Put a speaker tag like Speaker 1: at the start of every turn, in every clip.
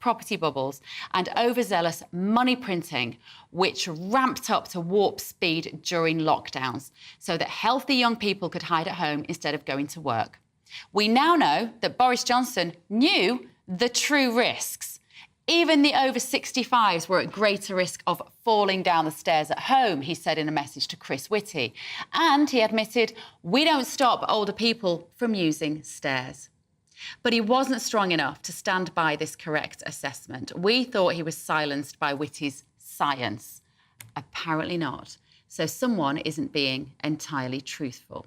Speaker 1: property bubbles and overzealous money printing, which ramped up to warp speed during lockdowns so that healthy young people could hide at home instead of going to work. We now know that Boris Johnson knew the true risks. Even the over 65s were at greater risk of falling down the stairs at home, he said in a message to Chris Whitty. And he admitted, we don't stop older people from using stairs. But he wasn't strong enough to stand by this correct assessment. We thought he was silenced by Whitty's science. Apparently not. So someone isn't being entirely truthful.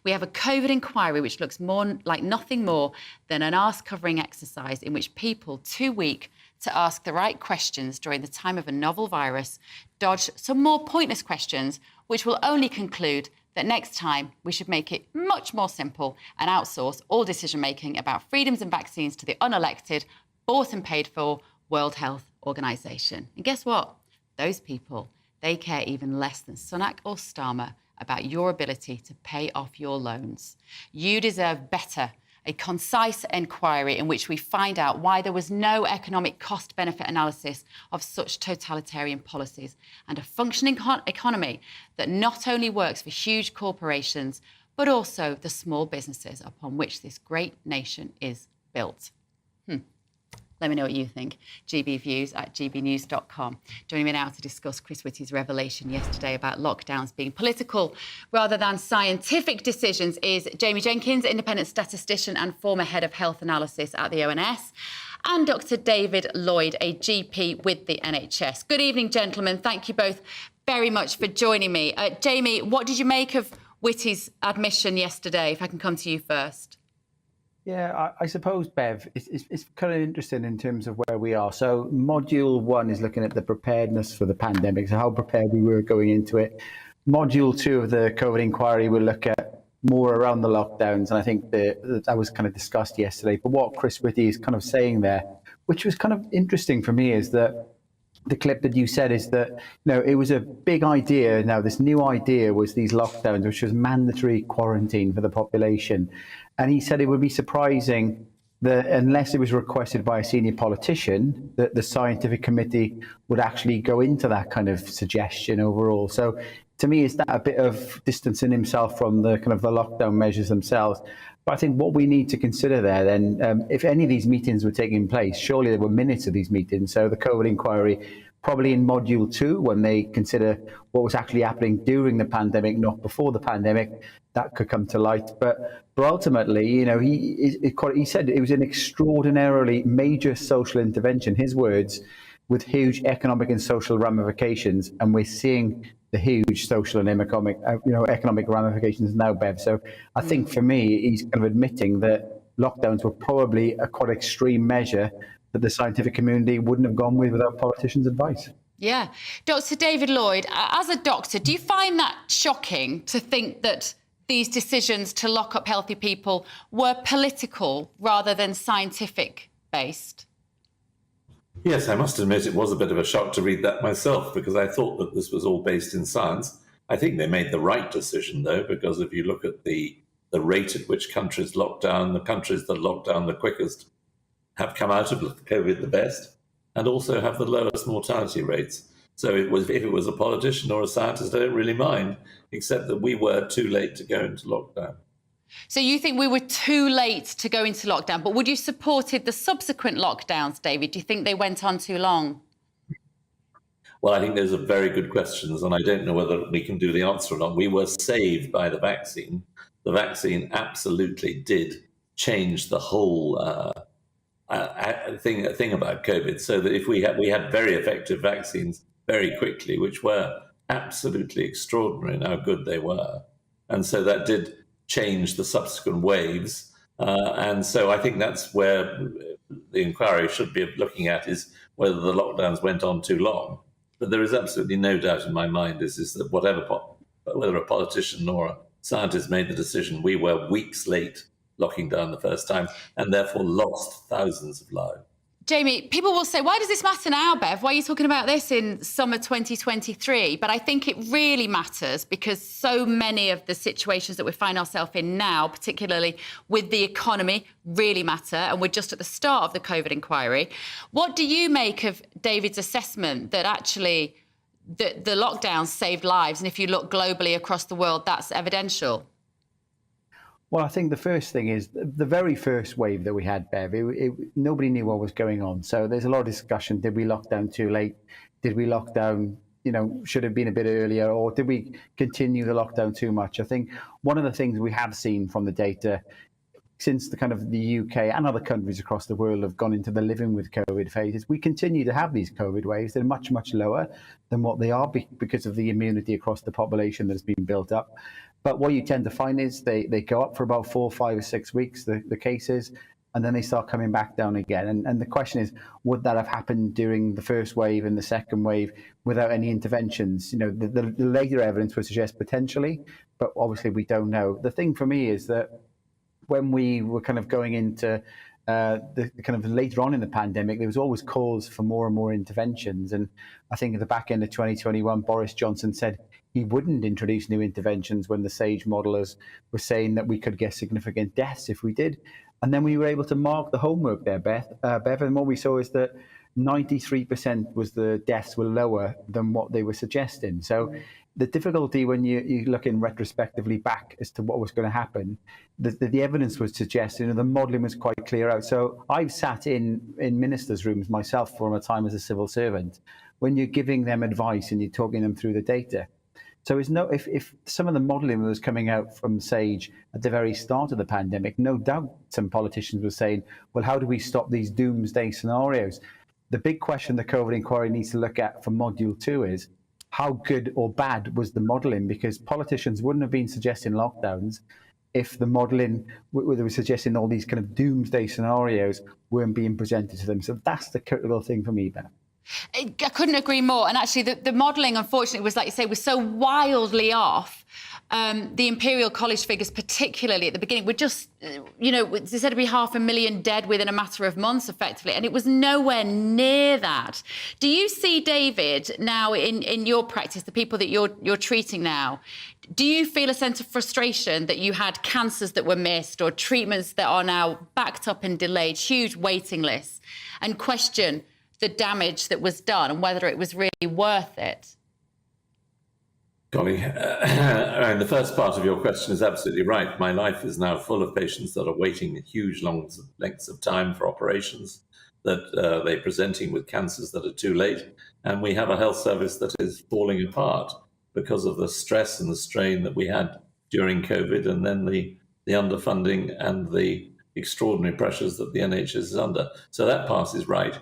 Speaker 1: We have a COVID inquiry which looks more like nothing more than an arse-covering exercise in which people too weak to ask the right questions during the time of a novel virus dodge some more pointless questions, which will only conclude that next time we should make it much more simple and outsource all decision-making about freedoms and vaccines to the unelected, bought and paid for World Health Organization. And guess what? Those people, they care even less than Sunak or Starmer about your ability to pay off your loans. You deserve better, a concise inquiry in which we find out why there was no economic cost-benefit analysis of such totalitarian policies and a functioning economy that not only works for huge corporations, but also the small businesses upon which this great nation is built. Let me know what you think. GBviews at gbnews.com. Joining me now to discuss Chris Whitty's revelation yesterday about lockdowns being political rather than scientific decisions is Jamie Jenkins, independent statistician and former head of health analysis at the ONS, and Dr. David Lloyd, a GP with the NHS. Good evening, gentlemen. Thank you both very much for joining me. Jamie, what did you make of Whitty's admission yesterday, if I can come to you first?
Speaker 2: Yeah, I suppose, Bev, it's kind of interesting in terms of where we are. So Module 1 is looking at the preparedness for the pandemic, so how prepared we were going into it. Module 2 of the COVID inquiry will look at more around the lockdowns, and I think that was kind of discussed yesterday. But what Chris Whitty is kind of saying there, which was kind of interesting for me, is that the clip that you said is that, it was a big idea. Now, this new idea was these lockdowns, which was mandatory quarantine for the population. And he said it would be surprising that unless it was requested by a senior politician, that the scientific committee would actually go into that kind of suggestion overall. So to me, is that a bit of distancing himself from the kind of the lockdown measures themselves? But I think what we need to consider there then, if any of these meetings were taking place, surely there were minutes of these meetings. So the COVID inquiry, probably in Module 2, when they consider what was actually happening during the pandemic, not before the pandemic, that could come to light. But ultimately, he said it was an extraordinarily major social intervention, his words, with huge economic and social ramifications. And we're seeing the huge social and economic ramifications now, Bev. So I think for me, he's kind of admitting that lockdowns were probably a quite extreme measure that the scientific community wouldn't have gone with without politicians' advice.
Speaker 1: Yeah. Dr. David Lloyd, as a doctor, do you find that shocking to think that these decisions to lock up healthy people were political rather than scientific based?
Speaker 3: Yes, I must admit it was a bit of a shock to read that myself, because I thought that this was all based in science. I think they made the right decision, though, because if you look at the rate at which countries locked down, the countries that locked down the quickest have come out of COVID the best and also have the lowest mortality rates. So if it was a politician or a scientist, I don't really mind, except that we were too late to go into lockdown.
Speaker 1: So you think we were too late to go into lockdown, but would you supported the subsequent lockdowns, David? Do you think they went on too long?
Speaker 3: Well, I think those are very good questions, and I don't know whether we can do the answer or not. We were saved by the vaccine. The vaccine absolutely did change the whole thing about COVID, so that if we had very effective vaccines very quickly, which were absolutely extraordinary in how good they were. And so that did change the subsequent waves. And so I think that's where the inquiry should be looking at, is whether the lockdowns went on too long. But there is absolutely no doubt in my mind is that whether a politician or a scientist made the decision, we were weeks late locking down the first time and therefore lost thousands of lives.
Speaker 1: Jamie, people will say, why does this matter now, Bev? Why are you talking about this in summer 2023? But I think it really matters because so many of the situations that we find ourselves in now, particularly with the economy, really matter. And we're just at the start of the COVID inquiry. What do you make of David's assessment that actually the lockdown saved lives? And if you look globally across the world, that's evidential.
Speaker 2: Well, I think the first thing is the very first wave that we had, Bev, nobody knew what was going on. So there's a lot of discussion. Did we lock down too late? Did we lock down, should have been a bit earlier? Or did we continue the lockdown too much? I think one of the things we have seen from the data since the UK and other countries across the world have gone into the living with COVID phases, we continue to have these COVID waves. They're much, much lower than what they are because of the immunity across the population that's been built up. But what you tend to find is they go up for about 4, 5 or 6 weeks, the cases, and then they start coming back down again. And the question is, would that have happened during the first wave and the second wave without any interventions? The later evidence would suggest potentially, but obviously we don't know. The thing for me is that when we were going into the later on in the pandemic, there was always calls for more and more interventions. And I think at the back end of 2021, Boris Johnson said he wouldn't introduce new interventions when the SAGE modelers were saying that we could get significant deaths if we did. And then we were able to mark the homework there, Bev. And what we saw is that 93% was the deaths were lower than what they were suggesting. So the difficulty when you look in retrospectively back as to what was going to happen, the evidence was suggesting, the modelling was quite clear out. So I've sat in ministers' rooms myself for a time as a civil servant, when you're giving them advice and you're talking them through the data. So if some of the modelling was coming out from SAGE at the very start of the pandemic, no doubt some politicians were saying, well, how do we stop these doomsday scenarios? The big question the COVID inquiry needs to look at for Module 2 is, how good or bad was the modelling? Because politicians wouldn't have been suggesting lockdowns if the modelling, where they were suggesting all these doomsday scenarios, weren't being presented to them. So that's the critical thing for me, Ben.
Speaker 1: I couldn't agree more. And actually, the modelling, unfortunately, was, like you say, was so wildly off. The Imperial College figures, particularly at the beginning, were just, they said to be 500,000 dead within a matter of months, effectively, and it was nowhere near that. Do you see, David, now in your practice, the people that you're treating now, do you feel a sense of frustration that you had cancers that were missed or treatments that are now backed up and delayed, huge waiting lists, and question the damage that was done and whether it was really worth it?
Speaker 3: Golly, the first part of your question is absolutely right. My life is now full of patients that are waiting huge lengths of time for operations, that they're presenting with cancers that are too late. And we have a health service that is falling apart because of the stress and the strain that we had during COVID, and then the underfunding and the extraordinary pressures that the NHS is under. So that part is right.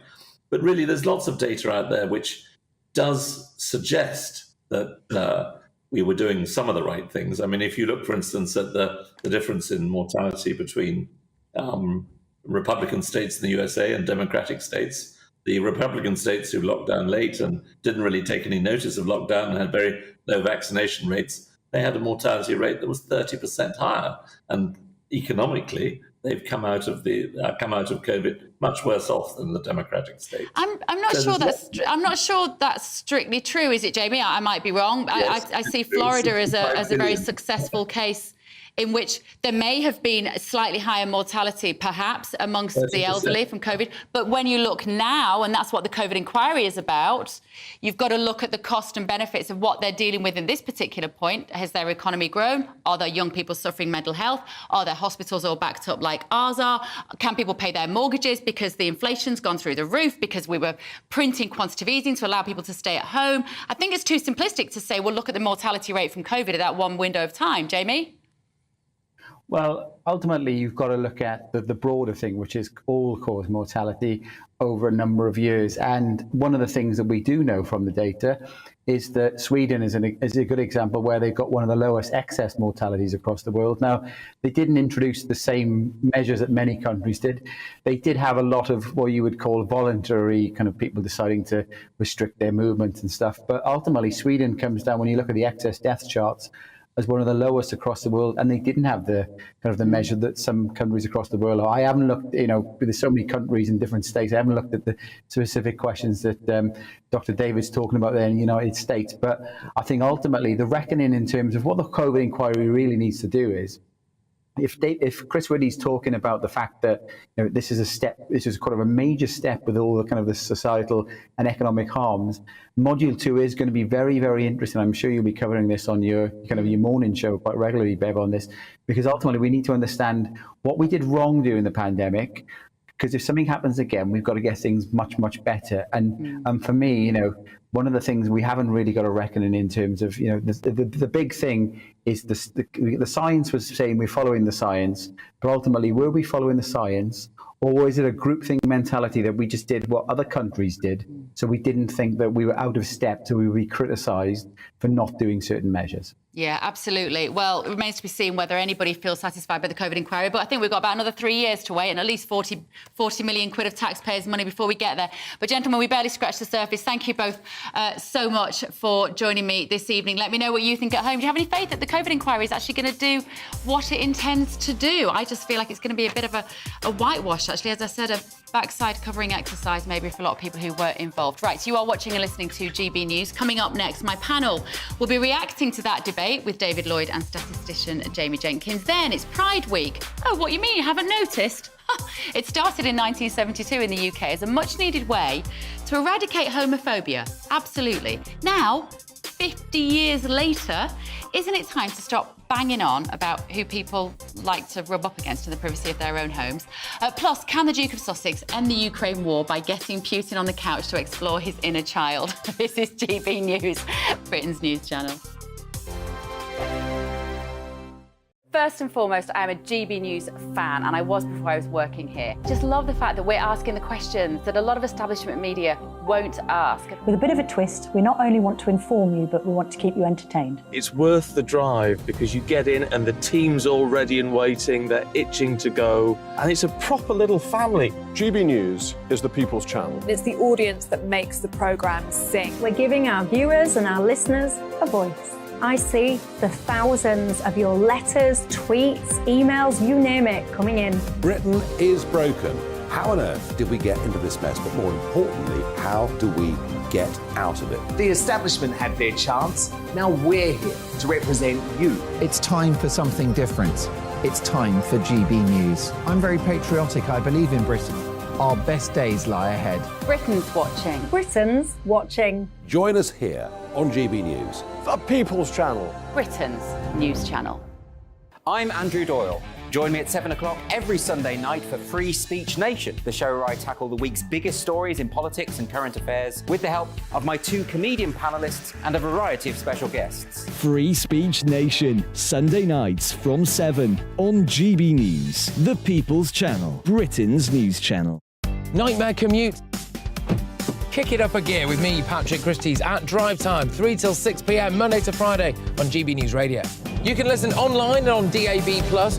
Speaker 3: But really, there's lots of data out there which does suggest that we were doing some of the right things. I mean, if you look, for instance, at the difference in mortality between Republican states in the USA and Democratic states, the Republican states who locked down late and didn't really take any notice of lockdown and had very low vaccination rates, they had a mortality rate that was 30% higher. And economically, they've come out of COVID much worse off than the Democratic states.
Speaker 1: I'm not sure that's strictly true, is it, Jamie? I might be wrong. Yes, I see Florida as a very successful case in which there may have been a slightly higher mortality, perhaps, amongst 30%. The elderly from COVID. But when you look now, and that's what the COVID inquiry is about, you've got to look at the cost and benefits of what they're dealing with in this particular point. Has their economy grown? Are there young people suffering mental health? Are their hospitals all backed up like ours are? Can people pay their mortgages because the inflation's gone through the roof, because we were printing quantitative easing to allow people to stay at home? I think it's too simplistic to say, well, look at the mortality rate from COVID at that one window of time. Jamie?
Speaker 2: Well, ultimately, you've got to look at the broader thing, which is all-cause mortality over a number of years. And one of the things that we do know from the data is that Sweden is a good example where they've got one of the lowest excess mortalities across the world. Now, they didn't introduce the same measures that many countries did. They did have a lot of what you would call voluntary people deciding to restrict their movement and stuff. But ultimately, Sweden comes down, when you look at the excess death charts, as one of the lowest across the world, and they didn't have the kind of the measure that some countries across the world are. I haven't looked, there's so many countries in different states. I haven't looked at the specific questions that Dr. David's talking about there in the United States. But I think ultimately the reckoning in terms of what the COVID inquiry really needs to do is, if Chris Whitty's talking about the fact that this is a step, this is kind of a major step with all the kind of the societal and economic harms, Module 2 is going to be very, very interesting. I'm sure you'll be covering this on your morning show quite regularly, Bev, on this, because ultimately we need to understand what we did wrong during the pandemic. Because if something happens again, we've got to get things much, much better. And for me, one of the things we haven't really got a reckoning in terms of, the big thing is the science was saying we're following the science, but ultimately, were we following the science, or was it a groupthink mentality that we just did what other countries did? So we didn't think that we were out of step, so we would be criticised for not doing certain measures.
Speaker 1: Yeah, absolutely. Well, it remains to be seen whether anybody feels satisfied by the COVID inquiry, but I think we've got about another 3 years to wait and at least 40 million quid of taxpayers' money before we get there. But gentlemen, we barely scratched the surface. Thank you both so much for joining me this evening. Let me know what you think at home. Do you have any faith that the COVID inquiry is actually going to do what it intends to do? I just feel like it's going to be a bit of a whitewash, actually. As I said, a backside covering exercise maybe for a lot of people who were involved. Right, so you are watching and listening to GB News. Coming up next, my panel will be reacting to that debate with David Lloyd and statistician Jamie Jenkins. Then it's Pride Week. Oh, what you mean you haven't noticed? It started in 1972 in the UK as a much-needed way to eradicate homophobia. Absolutely. Now, 50 years later, isn't it time to stop banging on about who people like to rub up against in the privacy of their own homes? Plus, can the Duke of Sussex end the Ukraine war by getting Putin on the couch to explore his inner child? This is GB News, Britain's news channel. First and foremost, I am a GB News fan, and I was before I was working here. Just love the fact that we're asking the questions that a lot of establishment media won't ask.
Speaker 4: With a bit of a twist, we not only want to inform you, but we want to keep you entertained.
Speaker 5: It's worth the drive because you get in and the team's all ready and waiting, they're itching to go, and it's a proper little family.
Speaker 6: GB News is the people's channel.
Speaker 7: It's the audience that makes the programme sing.
Speaker 4: We're giving our viewers and our listeners a voice. I see the thousands of your letters, tweets, emails, you name it, coming in.
Speaker 8: Britain is broken. How on earth did we get into this mess? But more importantly, how do we get out of it?
Speaker 9: The establishment had their chance. Now we're here to represent you.
Speaker 10: It's time for something different. It's time for GB News. I'm very patriotic. I believe in Britain. Our best days lie ahead.
Speaker 1: Britain's watching.
Speaker 4: Britain's watching.
Speaker 8: Join us here on GB News.
Speaker 6: The people's channel.
Speaker 1: Britain's news channel.
Speaker 11: I'm Andrew Doyle. Join me at 7 o'clock every Sunday night for Free Speech Nation, the show where I tackle the week's biggest stories in politics and current affairs with the help of my two comedian panellists and a variety of special guests.
Speaker 12: Free Speech Nation, Sunday nights from 7 on GB News, the People's Channel, Britain's news channel.
Speaker 13: Nightmare commute? Kick it up a gear with me, Patrick Christie's, at drive time, 3 till 6 p.m, Monday to Friday on GB News Radio. You can listen online and on DAB+,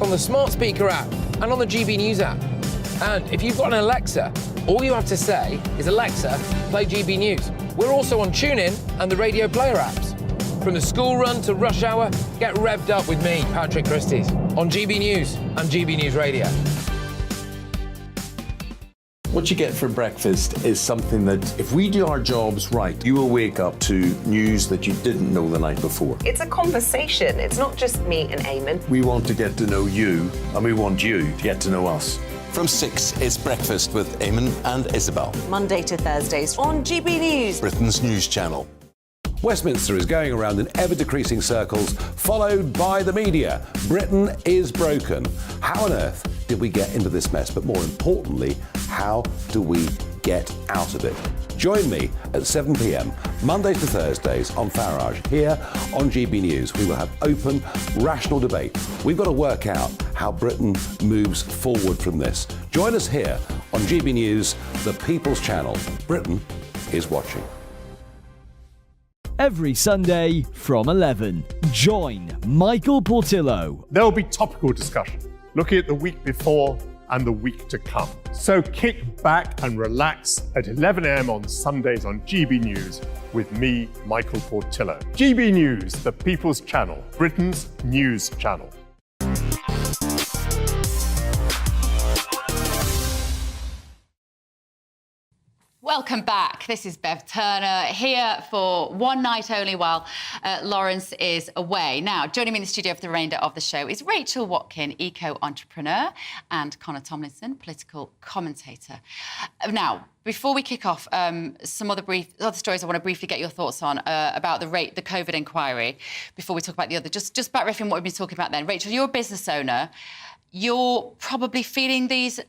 Speaker 13: on the smart speaker app, and on the GB News app. And if you've got an Alexa, all you have to say is, Alexa, play GB News. We're also on TuneIn and the Radio Player apps. From the school run to rush hour, get revved up with me, Patrick Christie's, on GB News and GB News Radio.
Speaker 14: What you get for breakfast is something that, if we do our jobs right, you will wake up to news that you didn't know the night before.
Speaker 15: It's a conversation. It's not just me and Eamon.
Speaker 14: We want to get to know you, and we want you to get to know us.
Speaker 8: From 6, it's Breakfast with Eamon and Isabel.
Speaker 15: Monday to Thursdays on GB News,
Speaker 8: Britain's news channel. Westminster is going around in ever-decreasing circles, followed by the media. Britain is broken. How on earth did we get into this mess? But more importantly, how do we get out of it? Join me at 7 p.m, Mondays to Thursdays on Farage, here on GB News. We will have open, rational debate. We've got to work out how Britain moves forward from this. Join us here on GB News, the People's Channel. Britain is watching.
Speaker 12: Every Sunday from 11, join Michael Portillo.
Speaker 6: There'll be topical discussion, looking at the week before
Speaker 16: and the week to come. So kick back and relax at 11 a.m. on Sundays on GB News with me, Michael Portillo. GB News, the People's Channel, Britain's news channel.
Speaker 1: Welcome back. This is Bev Turner here for one night only while Laurence is away. Now, joining me in the studio for the remainder of the show is Rachel Watkin, eco-entrepreneur, and Connor Tomlinson, political commentator. Now, before we kick off, some other stories I want to briefly get your thoughts on about the COVID inquiry before we talk about the other. Just back riffing what we've been talking about then. Rachel, you're a business owner. You're probably feeling these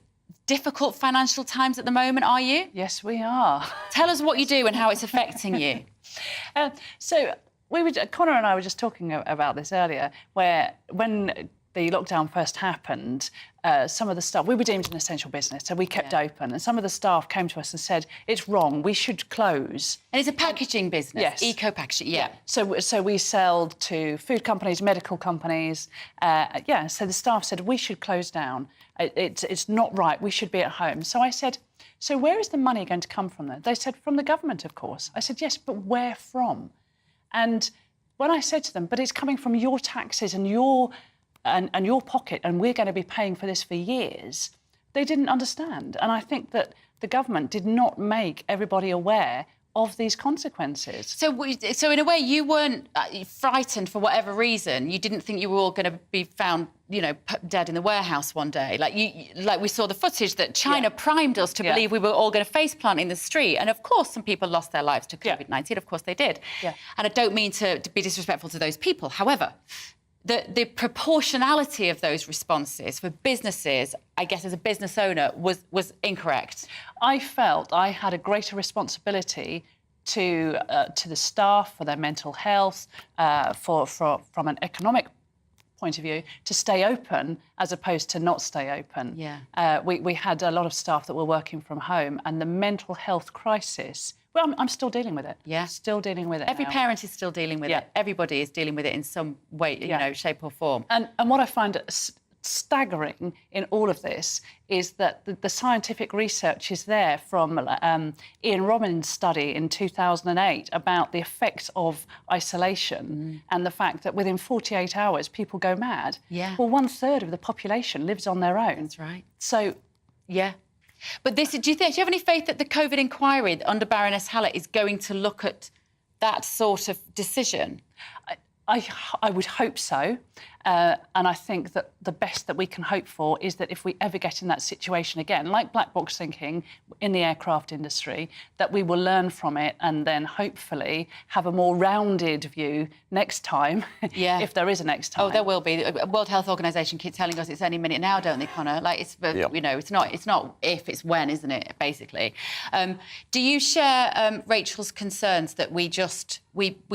Speaker 1: difficult financial times at the moment, are you?
Speaker 17: Yes, we are.
Speaker 1: Tell us what you do and how it's affecting you.
Speaker 17: Connor and I were just talking about this earlier, where when the lockdown first happened, some of the staff, we were deemed an essential business, so we kept open, and some of the staff came to us and said, it's wrong, we should close.
Speaker 1: And it's a packaging business,
Speaker 17: yes.
Speaker 1: Eco-packaging, yeah.
Speaker 17: So we sell to food companies, medical companies, so the staff said, we should close down. It's not right, we should be at home. So I said, so where is the money going to come from then? They said, from the government, of course. I said, yes, but where from? And when I said to them, but it's coming from your taxes and your pocket, and we're going to be paying for this for years, they didn't understand. And I think that the government did not make everybody aware of these consequences.
Speaker 1: So in a way, you weren't frightened for whatever reason. You didn't think you were all going to be found, dead in the warehouse one day. Like we saw the footage that China primed us to believe we were all going to faceplant in the street. And of course, some people lost their lives to COVID-19. Of course they did. Yeah. And I don't mean to be disrespectful to those people. However, the proportionality of those responses for businesses, I guess as a business owner, was incorrect.
Speaker 17: I felt I had a greater responsibility to the staff for their mental health, from an economic point of view, to stay open as opposed to not stay open.
Speaker 1: Yeah.
Speaker 17: We had a lot of staff that were working from home, and the mental health crisis. Well, I'm still dealing with it.
Speaker 1: Yeah.
Speaker 17: Still dealing with it.
Speaker 1: Every parent is still dealing with it. Everybody is dealing with it in some way, shape or form.
Speaker 17: And what I find staggering in all of this is that the scientific research is there from Ian Robbins' study in 2008 about the effects of isolation and the fact that within 48 hours people go mad.
Speaker 1: Yeah.
Speaker 17: Well, 1/3 of the population lives on their own.
Speaker 1: That's right.
Speaker 17: So,
Speaker 1: yeah. But do you have any faith that the COVID inquiry under Baroness Hallett is going to look at that sort of decision?
Speaker 17: I would hope so. And I think that the best that we can hope for is that if we ever get in that situation again, like black box thinking in the aircraft industry, that we will learn from it and then hopefully have a more rounded view next time, if there is a next time.
Speaker 1: Oh, there will be. The World Health Organization keep telling us it's any minute now, don't they, Connor? It's not if, it's when, isn't it, basically? Do you share Rachel's concerns that we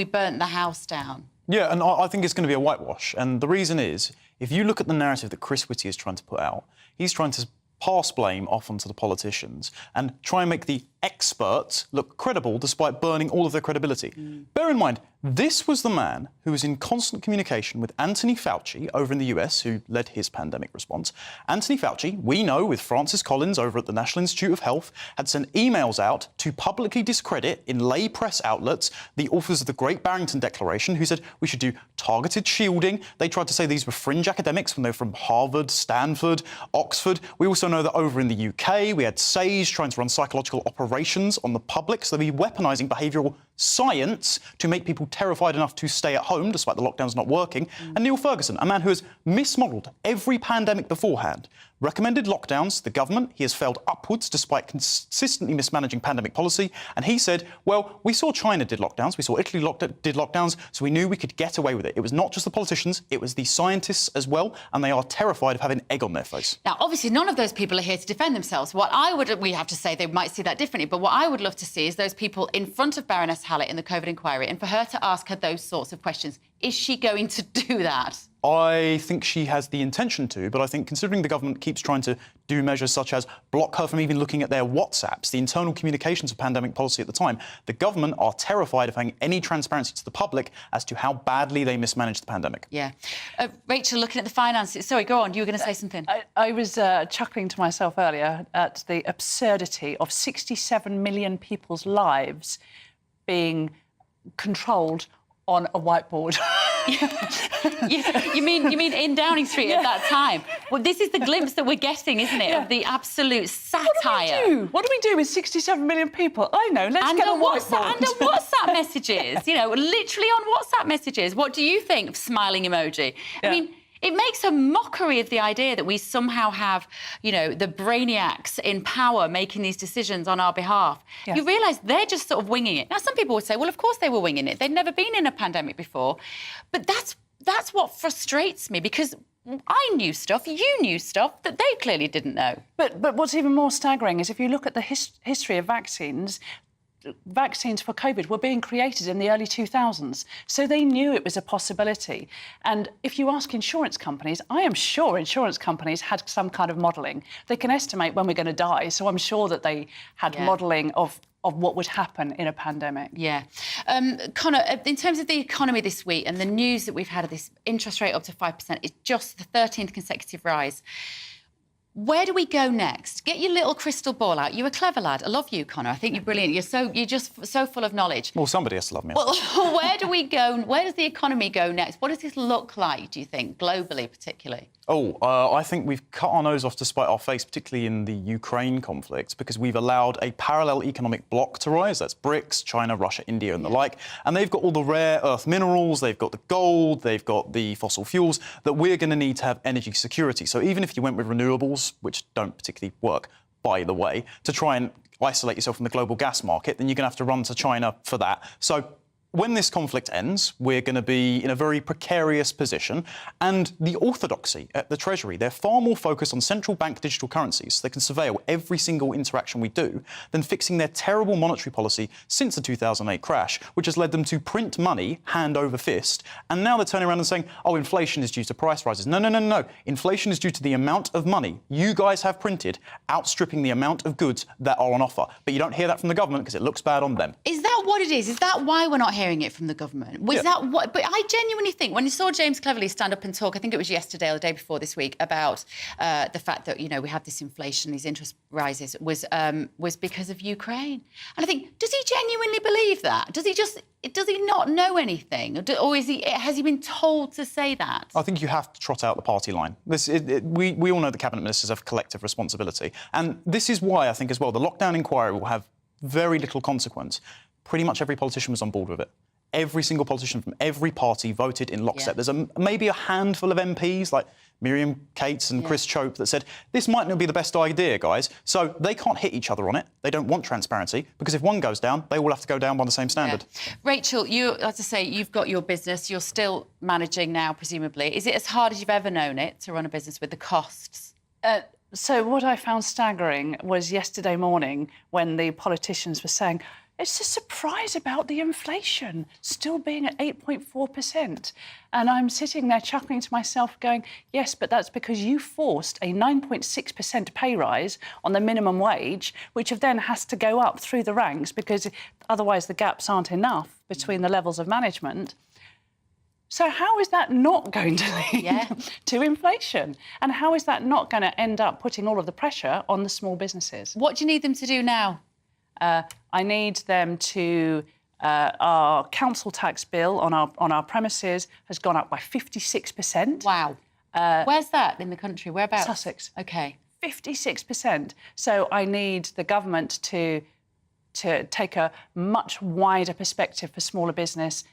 Speaker 1: burnt the house down?
Speaker 18: Yeah, and I think it's going to be a whitewash. And the reason is, if you look at the narrative that Chris Whitty is trying to put out, he's trying to pass blame off onto the politicians and try and make the experts look credible despite burning all of their credibility. Bear in mind, this was the man who was in constant communication with Anthony Fauci over in the US, who led his pandemic response. Anthony Fauci, we know with Francis Collins over at the National Institute of Health, had sent emails out to publicly discredit in lay press outlets the authors of the Great Barrington Declaration, who said we should do targeted shielding. They tried to say these were fringe academics when they were from Harvard, Stanford, Oxford. We also know that over in the UK, we had SAGE trying to run psychological operations on the public, so they'd be weaponising behavioural science to make people terrified enough to stay at home despite the lockdowns not working. And Neil Ferguson, a man who has mismodelled every pandemic beforehand, recommended lockdowns. The government, he has failed upwards despite consistently mismanaging pandemic policy. And he said, well, we saw China did lockdowns, we saw Italy did lockdowns, so we knew we could get away with it. It was not just the politicians, it was the scientists as well, and they are terrified of having egg on their face.
Speaker 1: Now, obviously, none of those people are here to defend themselves. We have to say they might see that differently, but what I would love to see is those people in front of Baroness Hallett in the COVID inquiry, and for her to ask her those sorts of questions Is she going to do that?
Speaker 18: I think she has the intention to, but I think considering the government keeps trying to do measures such as block her from even looking at their WhatsApps, the internal communications of pandemic policy at the time, the government are terrified of having any transparency to the public as to how badly they mismanaged the pandemic.
Speaker 1: Yeah. Rachel, looking at the finances... Sorry, go on. You were going to say something.
Speaker 17: I was chuckling to myself earlier at the absurdity of 67 million people's lives being controlled on a whiteboard.
Speaker 1: you mean in Downing Street at that time? Well, this is the glimpse that we're getting, isn't it, of the absolute satire.
Speaker 17: What do we do with 67 million people? I know, let's get a whiteboard.
Speaker 1: And on WhatsApp messages, literally on WhatsApp messages. What do you think? Smiling emoji. I mean, it makes a mockery of the idea that we somehow have, the brainiacs in power making these decisions on our behalf. Yeah. You realise they're just sort of winging it. Now, some people would say, well, of course they were winging it. They'd never been in a pandemic before. But that's what frustrates me, because I knew stuff, you knew stuff that they clearly didn't know.
Speaker 17: But what's even more staggering is if you look at the history of vaccines for COVID were being created in the early 2000s, so they knew it was a possibility. And if you ask insurance companies, I am sure insurance companies had some kind of modelling. They can estimate when we're going to die, so I'm sure that they had modelling of what would happen in a pandemic.
Speaker 1: Yeah. Conor, in terms of the economy this week and the news that we've had of this interest rate up to 5%, it's just the 13th consecutive rise. Where do we go next? Get your little crystal ball out. You're a clever lad. I love you, Conor. I think you're brilliant. You're just so full of knowledge.
Speaker 18: Well, somebody has to love me.
Speaker 1: Well, where do we go? Where does the economy go next? What does this look like, do you think, globally particularly?
Speaker 18: I think we've cut our nose off to spite our face, particularly in the Ukraine conflict, because we've allowed a parallel economic bloc to rise. That's BRICS, China, Russia, India and the like. And they've got all the rare earth minerals, they've got the gold, they've got the fossil fuels that we're going to need to have energy security. So even if you went with renewables, which don't particularly work, by the way, to try and isolate yourself from the global gas market, then you're going to have to run to China for that. So when this conflict ends, we're going to be in a very precarious position. And the orthodoxy at the Treasury, they're far more focused on central bank digital currencies, so they can surveil every single interaction we do, than fixing their terrible monetary policy since the 2008 crash, which has led them to print money hand over fist. And now they're turning around and saying, oh, inflation is due to price rises. No. Inflation is due to the amount of money you guys have printed outstripping the amount of goods that are on offer. But you don't hear that from the government because it looks bad on them.
Speaker 1: Is that what it is? Is that why we're not hearing it from the government? Was that what? But I genuinely think when you saw James Cleverly stand up and talk, I think it was yesterday or the day before this week, about the fact that we have this inflation, these interest rises, was because of Ukraine. And I think, does he genuinely believe that? Does he not know anything, or has he been told to say that?
Speaker 18: I think you have to trot out the party line. We all know the cabinet ministers have collective responsibility, and this is why I think as well the lockdown inquiry will have very little consequence. Pretty much every politician was on board with it. Every single politician from every party voted in lockstep. There's maybe a handful of MPs, like Miriam Cates and Chris Chope, that said, this might not be the best idea, guys. So they can't hit each other on it. They don't want transparency, because if one goes down, they all have to go down by the same standard.
Speaker 1: Yeah. Rachel, as I say, you've got your business. You're still managing now, presumably. Is it as hard as you've ever known it to run a business with the costs?
Speaker 17: So what I found staggering was yesterday morning when the politicians were saying, it's a surprise about the inflation still being at 8.4%. And I'm sitting there chuckling to myself going, yes, but that's because you forced a 9.6% pay rise on the minimum wage, which then has to go up through the ranks because otherwise the gaps aren't enough between the levels of management. So how is that not going to lead to inflation? And how is that not going to end up putting all of the pressure on the small businesses?
Speaker 1: What do you need them to do now?
Speaker 17: I need them to... our council tax bill on our premises has gone up by 56%.
Speaker 1: Wow. Where's that in the country? Whereabouts?
Speaker 17: Sussex.
Speaker 1: OK.
Speaker 17: 56%. So I need the government to take a much wider perspective for smaller business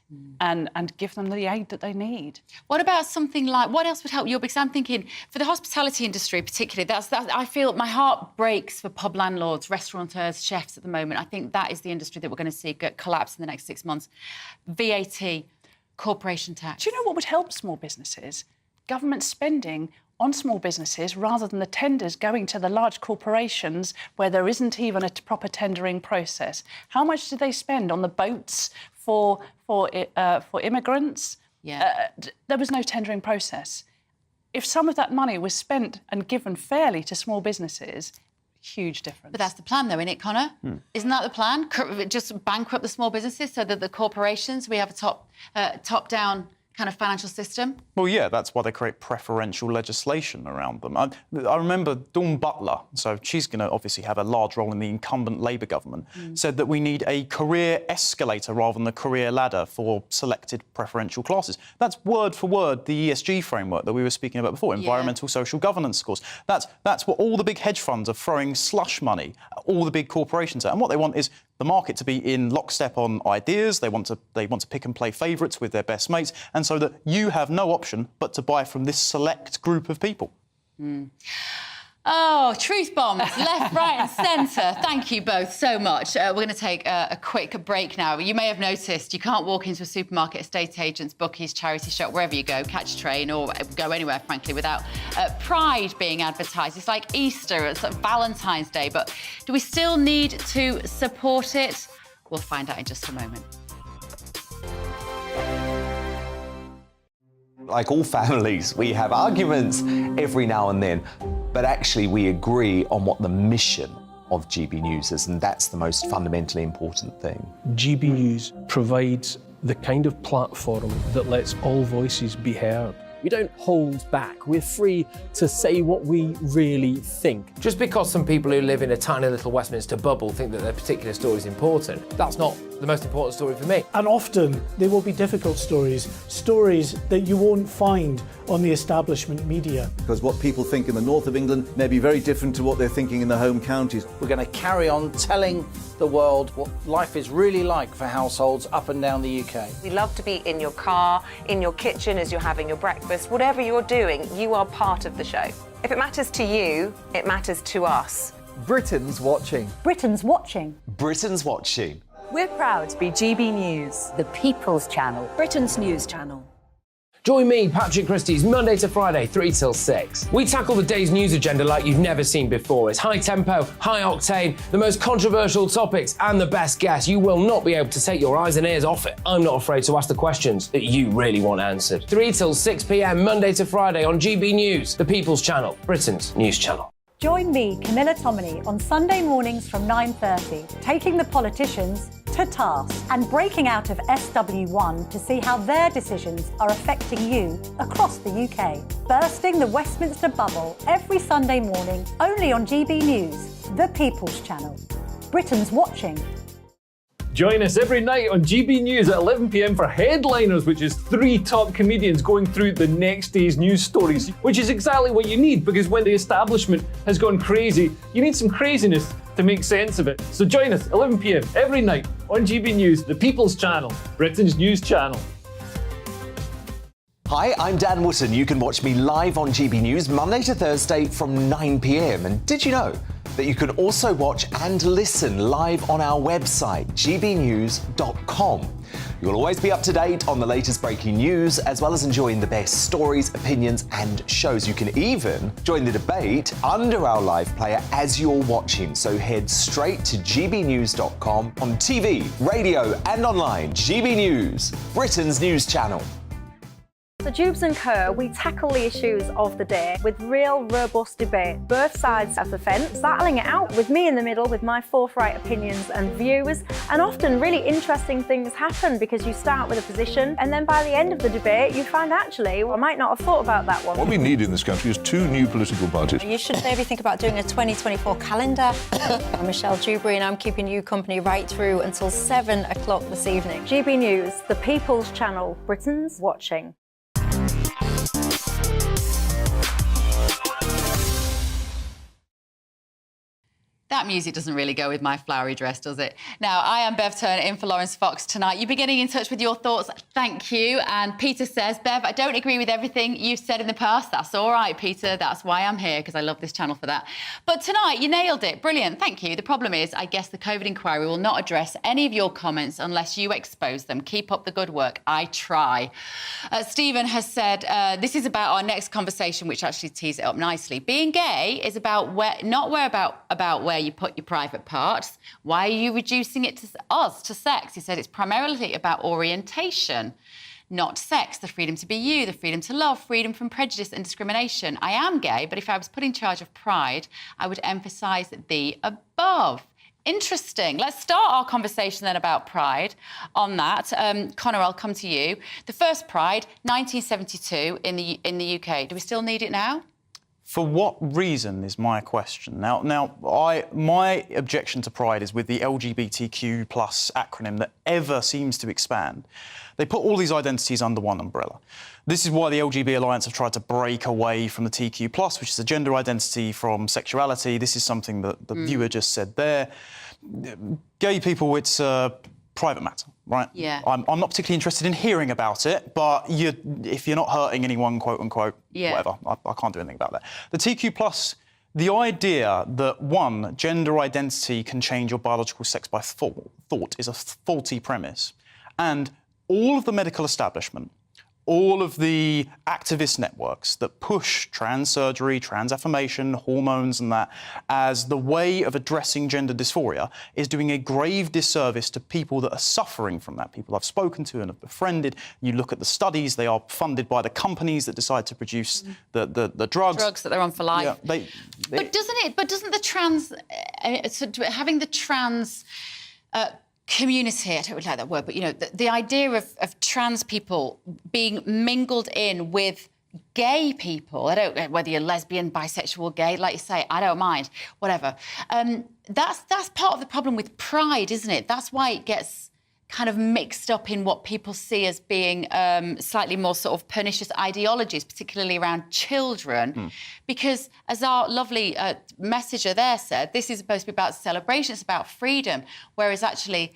Speaker 17: and give them the aid that they need.
Speaker 1: What about something like, what else would help you? Because I'm thinking, for the hospitality industry particularly, that's I feel my heart breaks for pub landlords, restaurateurs, chefs at the moment. I think that is the industry that we're going to see collapse in the next 6 months. VAT, corporation tax.
Speaker 17: Do you know what would help small businesses? Government spending on small businesses rather than the tenders going to the large corporations where there isn't even a proper tendering process. How much do they spend on the boats for immigrants? There was no tendering process. If some of that money was spent and given fairly to small businesses, huge difference.
Speaker 1: But that's the plan, though, isn't it, Connor? Isn't that the plan? Just bankrupt the small businesses so that the corporations, we have a top-down kind of financial system?
Speaker 18: Well, yeah, that's why they create preferential legislation around them. I remember Dawn Butler, so she's going to obviously have a large role in the incumbent Labour government, said that we need a career escalator rather than a career ladder for selected preferential classes. That's word for word the ESG framework that we were speaking about before, environmental social governance scores. That's what all the big hedge funds are throwing slush money at all the big corporations at. And what they want is the market to be in lockstep on ideas. They want to pick and play favourites with their best mates, and so that you have no option but to buy from this select group of people.
Speaker 1: Oh, truth bombs, left, right and centre. Thank you both so much. We're going to take a quick break now. You may have noticed you can't walk into a supermarket, estate agents, bookies, charity shop, wherever you go, catch a train or go anywhere, frankly, without Pride being advertised. It's like Easter, it's like Valentine's Day, but do we still need to support it? We'll find out in just a moment.
Speaker 9: Like all families, we have arguments every now and then, but actually we agree on what the mission of GB News is, and that's the most fundamentally important thing.
Speaker 19: GB News provides the kind of platform that lets all voices be heard. We don't hold back. We're free to say what we really think.
Speaker 13: Just because some people who live in a tiny little Westminster bubble think that their particular story is important, that's not the most important story for me.
Speaker 20: And often they will be difficult stories that you won't find on the establishment media.
Speaker 21: Because what people think in the north of England may be very different to what they're thinking in the home counties.
Speaker 22: We're going to carry on telling the world what life is really like for households up and down the UK.
Speaker 15: We love to be in your car, in your kitchen as you're having your breakfast. Whatever you're doing, you are part of the show. If it matters to you, it matters to us.
Speaker 9: Britain's watching.
Speaker 4: Britain's watching.
Speaker 9: Britain's watching.
Speaker 15: We're proud to be GB News,
Speaker 4: the People's Channel,
Speaker 15: Britain's news channel.
Speaker 13: Join me, Patrick Christie's, Monday to Friday, 3 till 6. We tackle the day's news agenda like you've never seen before. It's high tempo, high octane, the most controversial topics and the best guests. You will not be able to take your eyes and ears off it. I'm not afraid to ask the questions that you really want answered. 3 till 6 p.m, Monday to Friday on GB News, the People's Channel, Britain's news channel.
Speaker 4: Join me, Camilla Tominey, on Sunday mornings from 9:30, taking the politicians to task and breaking out of SW1 to see how their decisions are affecting you across the UK. Bursting the Westminster bubble every Sunday morning, only on GB News, the People's Channel. Britain's watching.
Speaker 19: Join us every night on GB News at 11 p.m. for Headliners, which is 3 top comedians going through the next day's news stories, which is exactly what you need, because when the establishment has gone crazy, you need some craziness to make sense of it. So join us 11 p.m. every night on GB News, the People's Channel, Britain's news channel.
Speaker 9: Hi, I'm Dan Wootton. You can watch me live on GB News Monday to Thursday from 9 p.m. And did you know that you can also watch and listen live on our website, gbnews.com. You'll always be up to date on the latest breaking news, as well as enjoying the best stories, opinions and shows. You can even join the debate under our live player as you're watching. So head straight to gbnews.com on TV, radio and online. GB News, Britain's news channel.
Speaker 4: So Jubes and Kerr, we tackle the issues of the day with real robust debate, both sides of the fence, battling it out with me in the middle with my forthright opinions and views. And often really interesting things happen because you start with a position and then by the end of the debate you find actually, well, I might not have thought about that one.
Speaker 23: What we need in this country is 2 new political parties.
Speaker 24: You should maybe think about doing a 2024 calendar. I'm Michelle Dewberry and I'm keeping you company right through until 7 o'clock this evening.
Speaker 4: GB News, the People's Channel, Britain's watching.
Speaker 1: That music doesn't really go with my flowery dress, does it? Now, I am Bev Turner in for Laurence Fox tonight. You've been getting in touch with your thoughts. Thank you. And Peter says, Bev, I don't agree with everything you've said in the past. That's all right, Peter. That's why I'm here, because I love this channel for that. But tonight, you nailed it. Brilliant. Thank you. The problem is, I guess the COVID inquiry will not address any of your comments unless you expose them. Keep up the good work. I try. Stephen has said, this is about our next conversation, which actually tees it up nicely. Being gay is about about where you put your private parts. Why are you reducing it to us, to sex? He said it's primarily about orientation. not sex, the freedom to be you, the freedom to love, freedom from prejudice and discrimination. I am gay, but if I was put in charge of Pride, I would emphasise the above. Interesting. Let's start our conversation then about Pride on that. Conor, I'll come to you. The first Pride, 1972 in the UK. Do we still need it now?
Speaker 18: For what reason is my question. Now, my objection to Pride is with the LGBTQ+ acronym that ever seems to expand. They put all these identities under one umbrella. This is why the LGB Alliance have tried to break away from the TQ+, which is a gender identity from sexuality. This is something that the viewer just said there. Gay people, it's a private matter, right?
Speaker 1: Yeah.
Speaker 18: I'm not particularly interested in hearing about it, but if you're not hurting anyone, quote unquote, whatever, I can't do anything about that. The TQ+, the idea that one, gender identity can change your biological sex by thought is a faulty premise. And all of the medical establishment, all of the activist networks that push trans surgery, trans affirmation, hormones and that as the way of addressing gender dysphoria is doing a grave disservice to people that are suffering from that, people I've spoken to and have befriended. You look at the studies, they are funded by the companies that decide to produce the drugs.
Speaker 1: Drugs that they're on for life.
Speaker 18: Yeah,
Speaker 1: but doesn't the trans... having the trans... community, I don't really like that word, but, you know, the idea of trans people being mingled in with gay people, I don't know whether you're lesbian, bisexual, gay, like you say, I don't mind, whatever. That's part of the problem with Pride, isn't it? That's why it gets kind of mixed up in what people see as being slightly more sort of pernicious ideologies, particularly around children. Because, as our lovely messenger there said, this is supposed to be about celebration, it's about freedom, whereas actually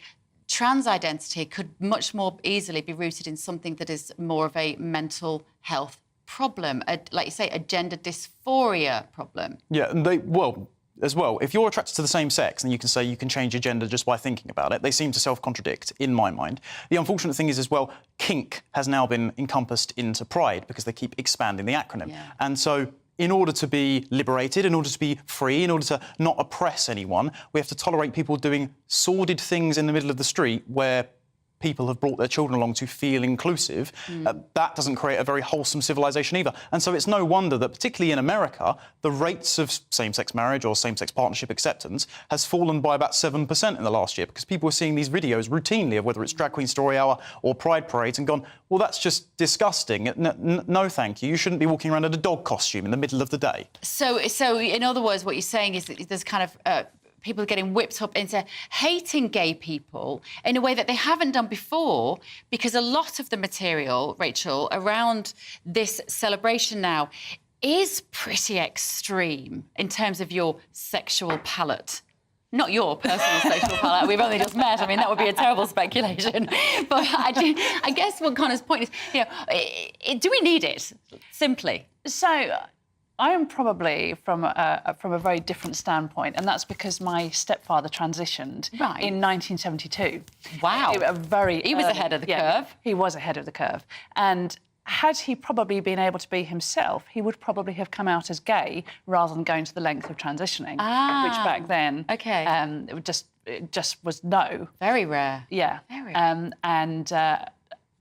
Speaker 1: trans identity could much more easily be rooted in something that is more of a mental health problem, like you say, a gender dysphoria problem.
Speaker 18: Yeah, and as well, if you're attracted to the same sex, then you can say you can change your gender just by thinking about it. They seem to self-contradict, in my mind. The unfortunate thing is, as well, kink has now been encompassed into Pride because they keep expanding the acronym.
Speaker 1: Yeah.
Speaker 18: And so, in order to be liberated, in order to be free, in order to not oppress anyone, we have to tolerate people doing sordid things in the middle of the street where people have brought their children along to feel inclusive. That doesn't create a very wholesome civilization either. And so it's no wonder that, particularly in America, the rates of same-sex marriage or same-sex partnership acceptance has fallen by about 7% in the last year because people are seeing these videos routinely of whether it's Drag Queen Story Hour or Pride Parades and gone, well, that's just disgusting. No, thank you. You shouldn't be walking around in a dog costume in the middle of the day.
Speaker 1: So in other words, what you're saying is that there's kind of... people are getting whipped up into hating gay people in a way that they haven't done before, because a lot of the material, Rachel, around this celebration now is pretty extreme in terms of your sexual palate. Not your personal sexual palate. We've only just met. I mean, that would be a terrible speculation. But I guess what Conor's point is, you know, do we need it? Simply.
Speaker 17: So... I am probably from a very different standpoint, and that's because my stepfather transitioned in 1972.
Speaker 1: Wow.
Speaker 17: He was ahead of the curve. He was ahead of the curve. And had he probably been able to be himself, he would probably have come out as gay rather than going to the length of transitioning, which back then it just was no.
Speaker 1: Very rare.
Speaker 17: Yeah.
Speaker 1: Very rare.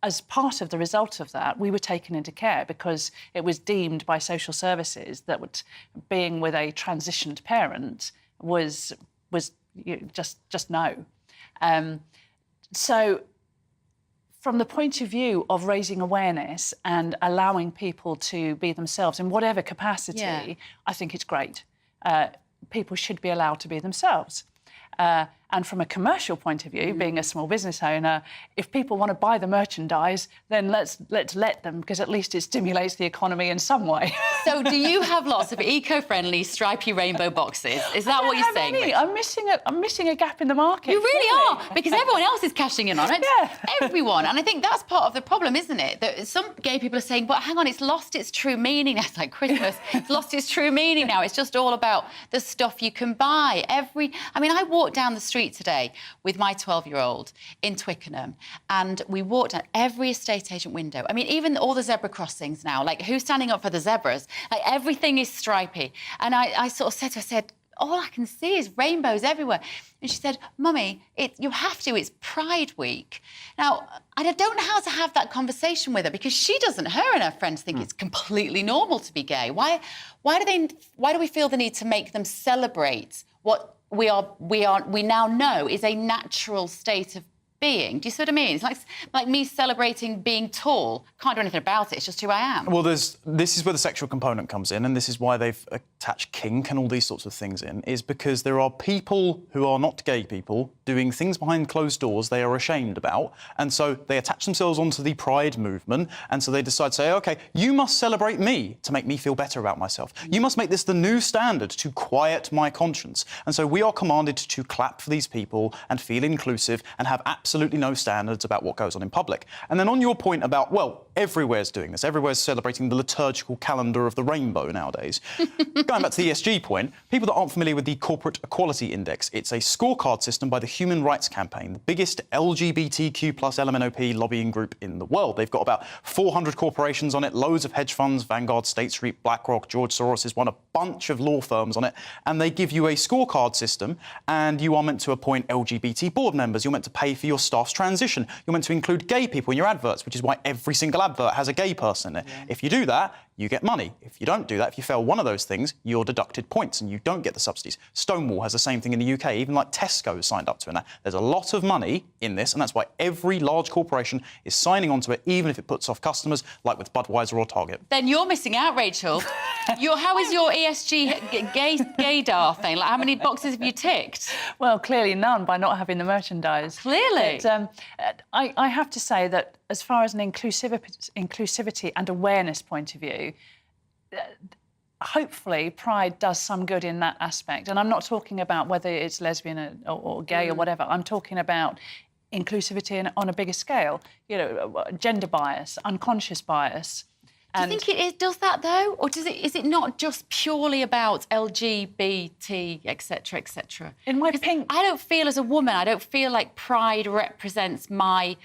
Speaker 17: As part of the result of that, we were taken into care because it was deemed by social services that being with a transitioned parent was just no. So, from the point of view of raising awareness and allowing people to be themselves in whatever capacity, I think it's great. People should be allowed to be themselves. And from a commercial point of view, being a small business owner, if people want to buy the merchandise, then let's let them, because at least it stimulates the economy in some way.
Speaker 1: So do you have lots of eco-friendly, stripy rainbow boxes? Is that what you're saying?
Speaker 17: Any. I'm missing a gap in the market.
Speaker 1: You really are, because everyone else is cashing in on it. Yeah. Everyone. And I think that's part of the problem, isn't it? That some gay people are saying, but hang on, it's lost its true meaning. It's like Christmas. It's lost its true meaning now. It's just all about the stuff you can buy. I mean, I walked down the street today with my 12-year-old in Twickenham, and we walked at every estate agent window. I mean, even all the zebra crossings now, like, who's standing up for the zebras? Like, everything is stripy. And I sort of said to her, all I can see is rainbows everywhere. And she said, Mummy, you have to, it's Pride Week. Now, I don't know how to have that conversation with her because her and her friends think it's completely normal to be gay. Why do we feel the need to make them celebrate what we now know is a natural state of being? Do you see what I mean? It's like me celebrating being tall. Can't do anything about it. It's just who I am.
Speaker 18: Well, this is where the sexual component comes in, and this is why they've attached kink and all these sorts of things in, is because there are people who are not gay people doing things behind closed doors they are ashamed about, and so they attach themselves onto the pride movement, and so they decide to say, OK, you must celebrate me to make me feel better about myself. You must make this the new standard to quiet my conscience. And so we are commanded to clap for these people and feel inclusive and have absolutely no standards about what goes on in public. And then on your point about, well, everywhere's doing this. Everywhere's celebrating the liturgical calendar of the rainbow nowadays. Going back to the ESG point, people that aren't familiar with the Corporate Equality Index, it's a scorecard system by the Human Rights Campaign, the biggest LGBTQ+ LMNOP lobbying group in the world. They've got about 400 corporations on it, loads of hedge funds, Vanguard, State Street, BlackRock, George Soros has won a bunch of law firms on it, and they give you a scorecard system, and you are meant to appoint LGBT board members. You're meant to pay for your staff's transition. You're meant to include gay people in your adverts, which is why every single advert has a gay person in it. Yeah. If you do that, you get money. If you don't do that, if you fail one of those things, you're deducted points and you don't get the subsidies. Stonewall has the same thing in the UK, even like Tesco signed up to it. Now, there's a lot of money in this, and that's why every large corporation is signing on to it, even if it puts off customers, like with Budweiser or Target.
Speaker 1: Then you're missing out, Rachel. How is your ESG gaydar thing? Like, how many boxes have you ticked?
Speaker 17: Well, clearly none by not having the merchandise.
Speaker 1: Clearly.
Speaker 17: But, I have to say that as far as an inclusivity and awareness point of view, hopefully Pride does some good in that aspect. And I'm not talking about whether it's lesbian or gay or whatever. I'm talking about inclusivity on a bigger scale. You know, gender bias, unconscious bias.
Speaker 1: Do you think it does that, though? Or is it not just purely about LGBT, etc., etc.?
Speaker 17: In my opinion,
Speaker 1: I don't feel, as a woman, I don't feel like Pride represents my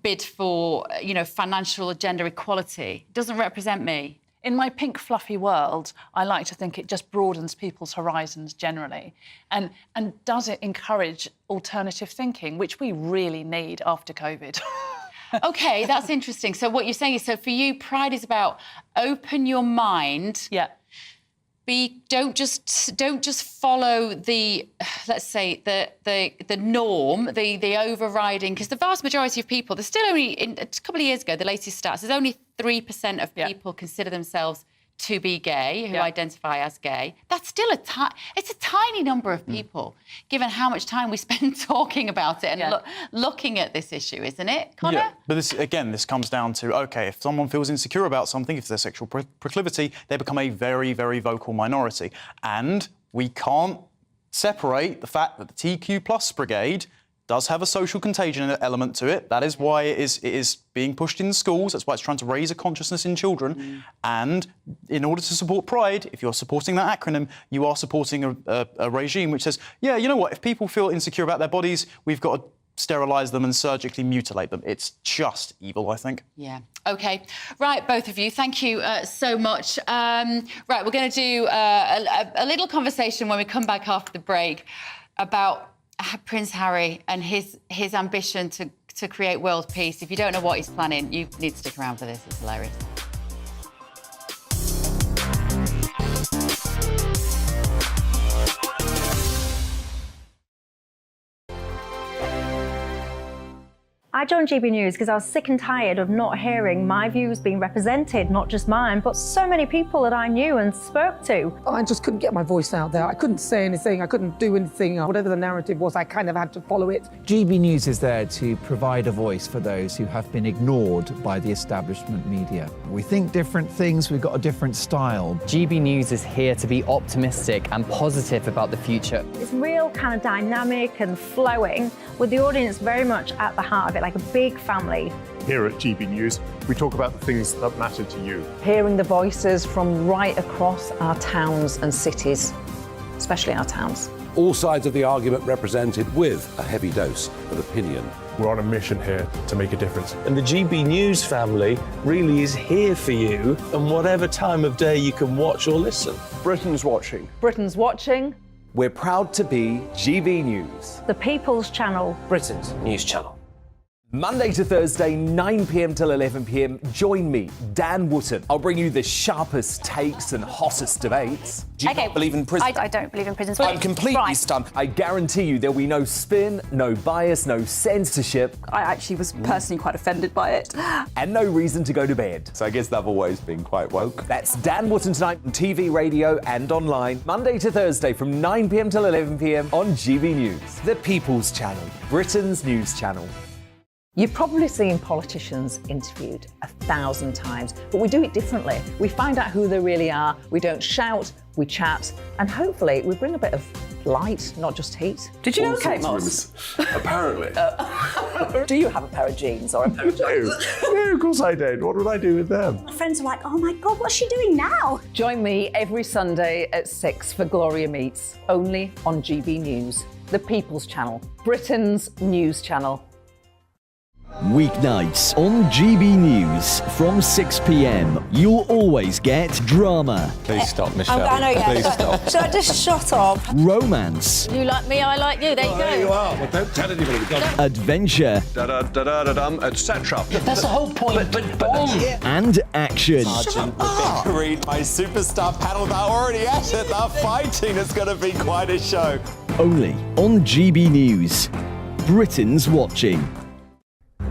Speaker 1: bid for, financial or gender equality. It doesn't represent me.
Speaker 17: In my pink, fluffy world, I like to think it just broadens people's horizons generally. And does it encourage alternative thinking, which we really need after COVID?
Speaker 1: OK, that's interesting. So what you're saying is, so for you, Pride is about open your mind.
Speaker 17: Yeah.
Speaker 1: Don't just follow the, let's say, the norm, the overriding, because the vast majority of people, there's still only, a couple of years ago, the latest stats, there's only 3% of people consider themselves to be gay, who identify as gay. That's still it's a tiny number of people, given how much time we spend talking about it and looking at this issue, isn't it, Connor?
Speaker 18: Yeah, but this comes down to, OK, if someone feels insecure about something, if their sexual proclivity, they become a very, very vocal minority. And we can't separate the fact that the TQ+ brigade does have a social contagion element to it. That is why it is being pushed in schools. That's why it's trying to raise a consciousness in children. And in order to support Pride, if you're supporting that acronym, you are supporting a regime which says, yeah, you know what, if people feel insecure about their bodies, we've got to sterilise them and surgically mutilate them. It's just evil, I think.
Speaker 1: Yeah. OK. Right, both of you, thank you so much. Right, we're going to do a little conversation when we come back after the break about Prince Harry and his ambition to create world peace. If you don't know what he's planning, you need to stick around for this. It's hilarious.
Speaker 24: I joined GB News because I was sick and tired of not hearing my views being represented, not just mine, but so many people that I knew and spoke to.
Speaker 2: I just couldn't get my voice out there. I couldn't say anything. I couldn't do anything. Whatever the narrative was, I kind of had to follow it.
Speaker 10: GB News is there to provide a voice for those who have been ignored by the establishment media. We think different things. We've got a different style.
Speaker 3: GB News is here to be optimistic and positive about the future.
Speaker 24: It's real kind of dynamic and flowing, with the audience very much at the heart of it, like a big family.
Speaker 16: Here at GB News, we talk about the things that matter to you.
Speaker 5: Hearing the voices from right across our towns and cities, especially our towns.
Speaker 8: All sides of the argument represented with a heavy dose of opinion.
Speaker 16: We're on a mission here to make a difference.
Speaker 7: And the GB News family really is here for you, and whatever time of day you can watch or listen.
Speaker 6: Britain's watching.
Speaker 5: Britain's watching.
Speaker 9: We're proud to be GB News,
Speaker 24: The People's Channel.
Speaker 9: Britain's news channel. Monday to Thursday, 9 p.m. till 11 p.m. Join me, Dan Wootton. I'll bring you the sharpest takes and hottest debates. Do you not believe in prison?
Speaker 24: I don't believe in prison.
Speaker 9: I'm completely stunned. I guarantee you there'll be no spin, no bias, no censorship.
Speaker 24: I actually was personally quite offended by it.
Speaker 9: And no reason to go to bed.
Speaker 8: So I guess they've always been quite woke.
Speaker 9: That's Dan Wootton tonight on TV, radio and online. Monday to Thursday from 9 p.m. till 11 p.m. on GB News. The People's Channel, Britain's news channel.
Speaker 5: You've probably seen politicians interviewed 1,000 times, but we do it differently. We find out who they really are, we don't shout, we chat, and hopefully we bring a bit of light, not just heat. Did you know Kate Moss?
Speaker 8: Apparently.
Speaker 5: Do you have a pair of jeans or a pair of jeans?
Speaker 8: No, of course I don't. What would I do with them?
Speaker 24: My friends are like, oh my God, what's she doing now?
Speaker 5: Join me every Sunday at 6 for Gloria Meets, only on GB News, the People's Channel, Britain's news channel.
Speaker 11: Weeknights on GB News from 6 p.m. You'll always get drama.
Speaker 7: Please stop, Michelle.
Speaker 24: I know, yeah.
Speaker 7: Please stop.
Speaker 24: Should I just shut up?
Speaker 11: Romance.
Speaker 24: You like me, I like you. There you go.
Speaker 8: There you are. Well, don't tell anybody.
Speaker 11: Adventure.
Speaker 8: Etc.
Speaker 7: That's the whole point. But
Speaker 11: and action.
Speaker 9: Sergeant, the read my superstar panel that are already at it. They're fighting. It's going to be quite a show.
Speaker 11: Only on GB News. Britain's watching.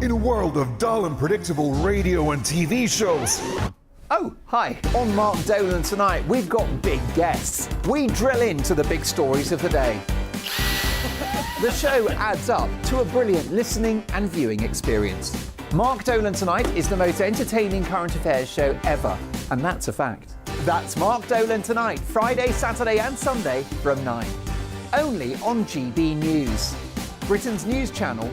Speaker 23: In a world of dull and predictable radio and TV shows.
Speaker 22: Oh, hi. On Mark Dolan tonight, we've got big guests. We drill into the big stories of the day. The show adds up to a brilliant listening and viewing experience. Mark Dolan Tonight is the most entertaining current affairs show ever, and that's a fact. That's Mark Dolan Tonight, Friday, Saturday and Sunday from 9. Only on GB News, Britain's news channel.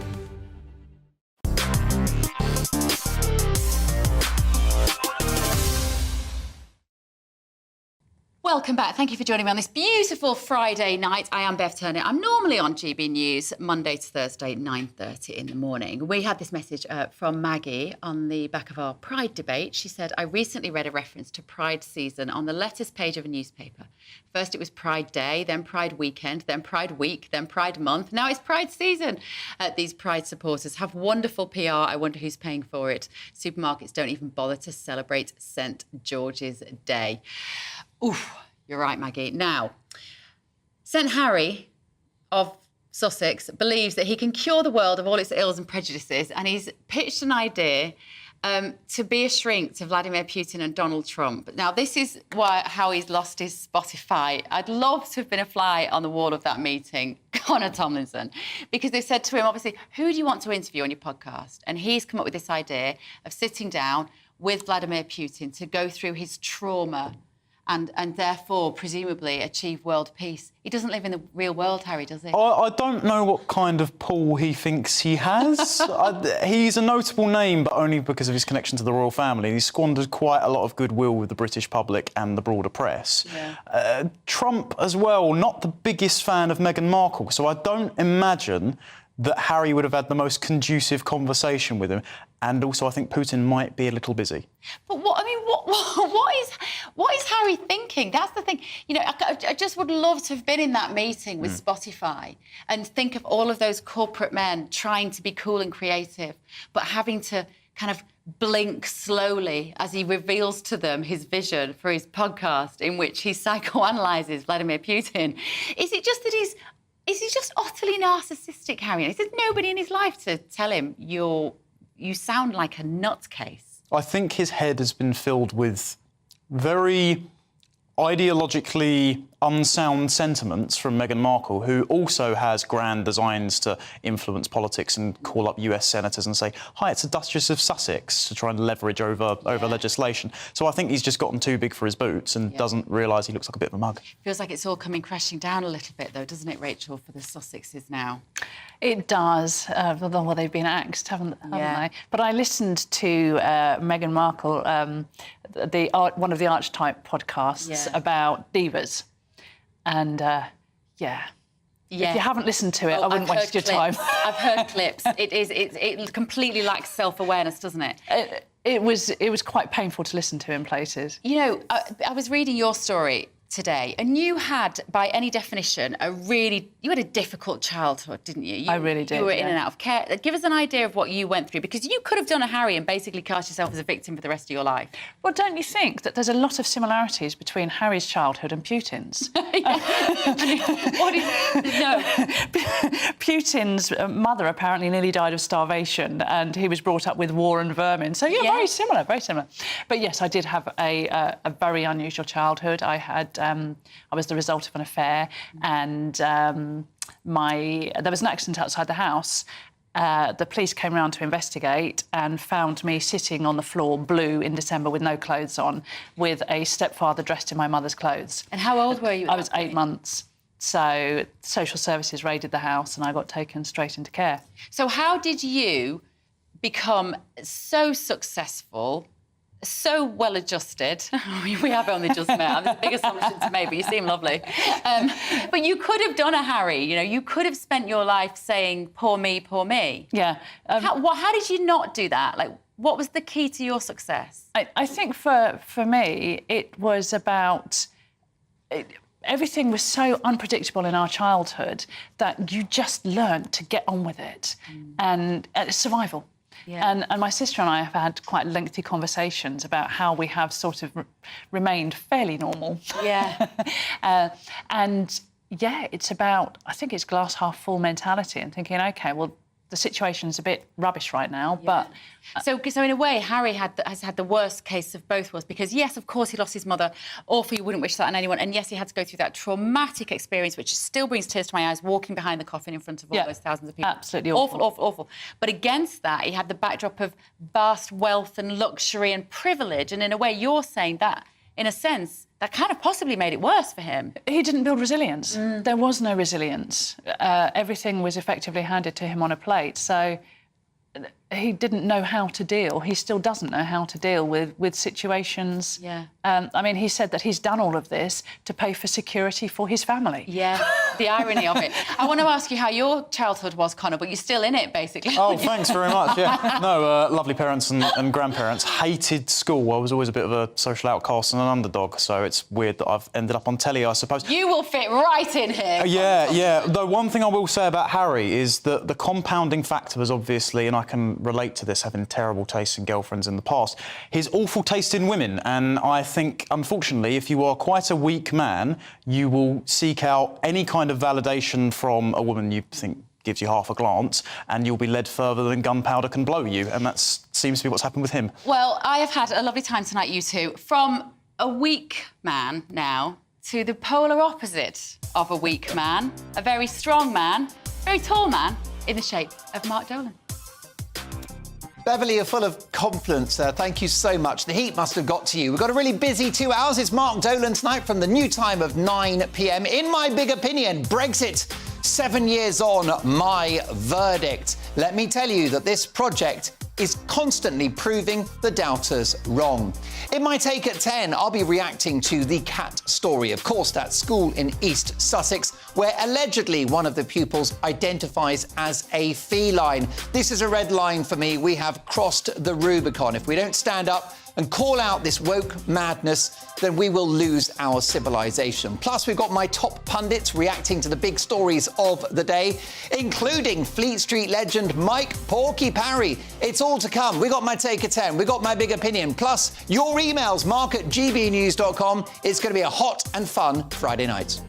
Speaker 1: Welcome back. Thank you for joining me on this beautiful Friday night. I am Bev Turner. I'm normally on GB News Monday to Thursday, 9:30 in the morning. We had this message from Maggie on the back of our Pride debate. She said, I recently read a reference to Pride season on the letters page of a newspaper. First it was Pride Day, then Pride Weekend, then Pride Week, then Pride Month. Now it's Pride season. These Pride supporters have wonderful PR. I wonder who's paying for it. Supermarkets don't even bother to celebrate St. George's Day. Oof, you're right, Maggie. Now, St. Harry of Sussex believes that he can cure the world of all its ills and prejudices, and he's pitched an idea to be a shrink to Vladimir Putin and Donald Trump. Now, this is how he's lost his Spotify. I'd love to have been a fly on the wall of that meeting, Connor Tomlinson, because they said to him, obviously, who do you want to interview on your podcast? And he's come up with this idea of sitting down with Vladimir Putin to go through his trauma and therefore, presumably, achieve world peace. He doesn't live in the real world, Harry, does he?
Speaker 18: I don't know what kind of pull he thinks he has. He's a notable name, but only because of his connection to the royal family. He's squandered quite a lot of goodwill with the British public and the broader press. Yeah. Trump, as well, not the biggest fan of Meghan Markle, so I don't imagine that Harry would have had the most conducive conversation with him. And also, I think Putin might be a little busy.
Speaker 1: But what is Harry thinking? That's the thing. You know, I just would love to have been in that meeting with Spotify and think of all of those corporate men trying to be cool and creative, but having to kind of blink slowly as he reveals to them his vision for his podcast in which he psychoanalyzes Vladimir Putin. Is it just that Is he just utterly narcissistic, Harry? Is there nobody in his life to tell him you sound like a nutcase?
Speaker 18: I think his head has been filled with very ideologically unsound sentiments from Meghan Markle, who also has grand designs to influence politics and call up US senators and say, hi, it's a Duchess of Sussex, to try and leverage over legislation. So I think he's just gotten too big for his boots and doesn't realise he looks like a bit of a mug.
Speaker 1: Feels like it's all coming crashing down a little bit, though, doesn't it, Rachel, for the Sussexes now?
Speaker 17: It does. Well, they've been axed, haven't they? But I listened to Meghan Markle, one of the Archetype podcasts about divas. And, If you haven't listened to it, I wouldn't waste your time.
Speaker 1: I've heard clips. It completely lacks self-awareness, doesn't it?
Speaker 17: It was quite painful to listen to in places.
Speaker 1: You know, I was reading your story today, and you had, by any definition, you had a difficult childhood, didn't you?
Speaker 17: I really did.
Speaker 1: You were in
Speaker 17: yeah.
Speaker 1: and out of care. Give us an idea of what you went through, because you could have done a Harry and basically cast yourself as a victim for the rest of your life.
Speaker 17: Well, don't you think that there's a lot of similarities between Harry's childhood and Putin's?
Speaker 1: No.
Speaker 17: Putin's mother apparently nearly died of starvation, and he was brought up with war and vermin. So, yeah, very similar, very similar. But, yes, I did have a very unusual childhood. I was the result of an affair, and there was an accident outside the house. The police came round to investigate and found me sitting on the floor, blue, in December with no clothes on, with a stepfather dressed in my mother's clothes.
Speaker 1: And how old were you?
Speaker 17: I was 8 months. So social services raided the house and I got taken straight into care.
Speaker 1: So how did you become so successful, so well-adjusted? We have only just met. I'm a big assumption to make, but you seem lovely. But you could have done a Harry, you know, you could have spent your life saying, poor me, poor me.
Speaker 17: Yeah.
Speaker 1: How did you not do that? Like, what was the key to your success?
Speaker 17: I think for me, it was about... everything was so unpredictable in our childhood that you just learned to get on with it. And survival. Yeah. And my sister and I have had quite lengthy conversations about how we have sort of remained fairly normal.
Speaker 1: Yeah.
Speaker 17: And, yeah, it's about, I think it's glass half full mentality and thinking, OK, well, the situation's a bit rubbish right now, but...
Speaker 1: So in a way, Harry has had the worst case of both worlds, because, yes, of course, he lost his mother. Awful, you wouldn't wish that on anyone. And, yes, he had to go through that traumatic experience, which still brings tears to my eyes, walking behind the coffin in front of all those thousands of people.
Speaker 17: Absolutely awful.
Speaker 1: Awful. But against that, he had the backdrop of vast wealth and luxury and privilege. And in a way, you're saying that, in a sense, that kind of possibly made it worse for him.
Speaker 17: He didn't build resilience. There was no resilience. Everything was effectively handed to him on a plate. So he didn't know how to deal. He still doesn't know how to deal with situations.
Speaker 1: Yeah.
Speaker 17: I mean, he said that he's done all of this to pay for security for his family.
Speaker 1: Yeah, the irony of it. I want to ask you how your childhood was, Connor, but you're still in it, basically.
Speaker 18: Oh, thanks very much, yeah. No, lovely parents and grandparents. Hated school. I was always a bit of a social outcast and an underdog, so it's weird that I've ended up on telly, I suppose.
Speaker 1: You will fit right in here.
Speaker 18: Yeah. Though one thing I will say about Harry is that the compounding factor was obviously, and I can relate to this, having terrible taste in girlfriends in the past, his awful taste in women. And I think, unfortunately, if you are quite a weak man, you will seek out any kind of validation from a woman you think gives you half a glance, and you'll be led further than gunpowder can blow you. And that seems to be what's happened with him.
Speaker 1: Well, I have had a lovely time tonight, you two. From a weak man now to the polar opposite of a weak man, a very strong man, very tall man, in the shape of Mark Dolan.
Speaker 22: Beverly, you're full of confidence. Thank you so much. The heat must have got to you. We've got a really busy 2 hours. It's Mark Dolan tonight from the new time of 9 p.m. In my big opinion, Brexit, 7 years on, my verdict. Let me tell you that this project is constantly proving the doubters wrong. In my take at 10, I'll be reacting to the cat story. Of course, that school in East Sussex, where allegedly one of the pupils identifies as a feline. This is a red line for me. We have crossed the Rubicon. If we don't stand up and call out this woke madness, then we will lose our civilization. Plus, we've got my top pundits reacting to the big stories of the day, including Fleet Street legend Mike Porky Parry. It's all to come. We got my take at 10. We got my big opinion. Plus, your emails, mark@gbnews.com. It's going to be a hot and fun Friday night.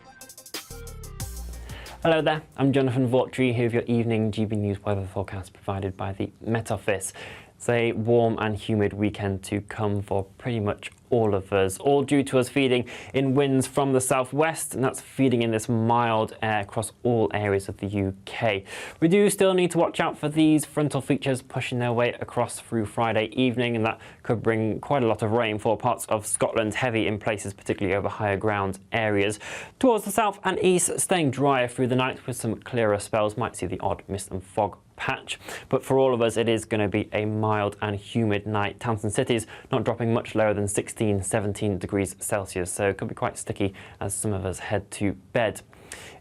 Speaker 12: Hello there, I'm Jonathan Vautry here with your evening GB News weather forecast provided by the Met Office. It's a warm and humid weekend to come for pretty much all of us, all due to us feeding in winds from the southwest, and that's feeding in this mild air across all areas of the UK. We do still need to watch out for these frontal features pushing their way across through Friday evening, and that could bring quite a lot of rain for parts of Scotland, heavy in places, particularly over higher ground areas. Towards the south and east, staying drier through the night with some clearer spells. Might see the odd mist and fog patch, but for all of us it is going to be a mild and humid night. Towns and cities not dropping much lower than 16-17 degrees Celsius, so it could be quite sticky as some of us head to bed.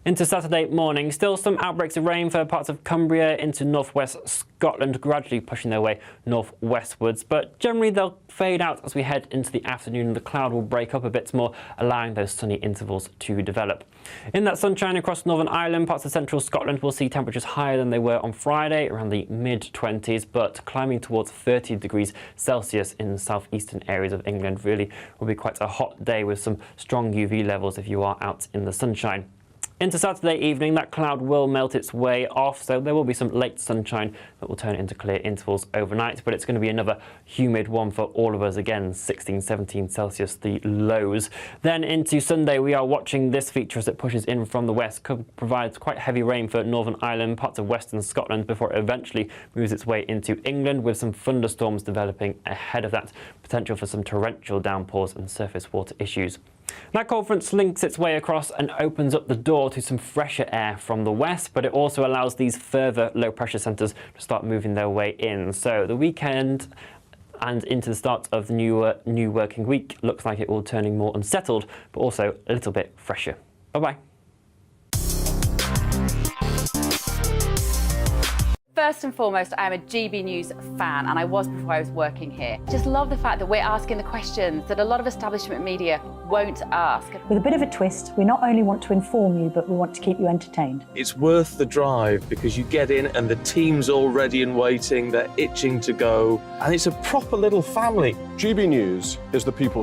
Speaker 12: Into Saturday morning, still some outbreaks of rain for parts of Cumbria into northwest Scotland, gradually pushing their way northwestwards. But generally they'll fade out as we head into the afternoon and the cloud will break up a bit more, allowing those sunny intervals to develop. In that sunshine across Northern Ireland, parts of central Scotland will see temperatures higher than they were on Friday, around the mid-20s, but climbing towards 30 degrees Celsius in the southeastern areas of England. Really will be quite a hot day with some strong UV levels if you are out in the sunshine. Into Saturday evening, that cloud will melt its way off, so there will be some late sunshine that will turn into clear intervals overnight, but it's going to be another humid one for all of us again, 16, 17 Celsius, the lows. Then into Sunday, we are watching this feature as it pushes in from the west, provides quite heavy rain for Northern Ireland, parts of western Scotland, before it eventually moves its way into England, with some thunderstorms developing ahead of that, potential for some torrential downpours and surface water issues. That cold front slinks its way across and opens up the door to some fresher air from the west, but it also allows these further low pressure centres to start moving their way in. So the weekend and into the start of the new working week looks like it will turning more unsettled, but also a little bit fresher. Bye-bye.
Speaker 1: First and foremost, I'm a GB News fan, and I was before I was working here. Just love the fact that we're asking the questions that a lot of establishment media won't ask.
Speaker 4: With a bit of a twist, we not only want to inform you, but we want to keep you entertained.
Speaker 7: It's worth the drive because you get in and the team's all ready and waiting, they're itching to go, and it's a proper little family.
Speaker 6: GB News is the people's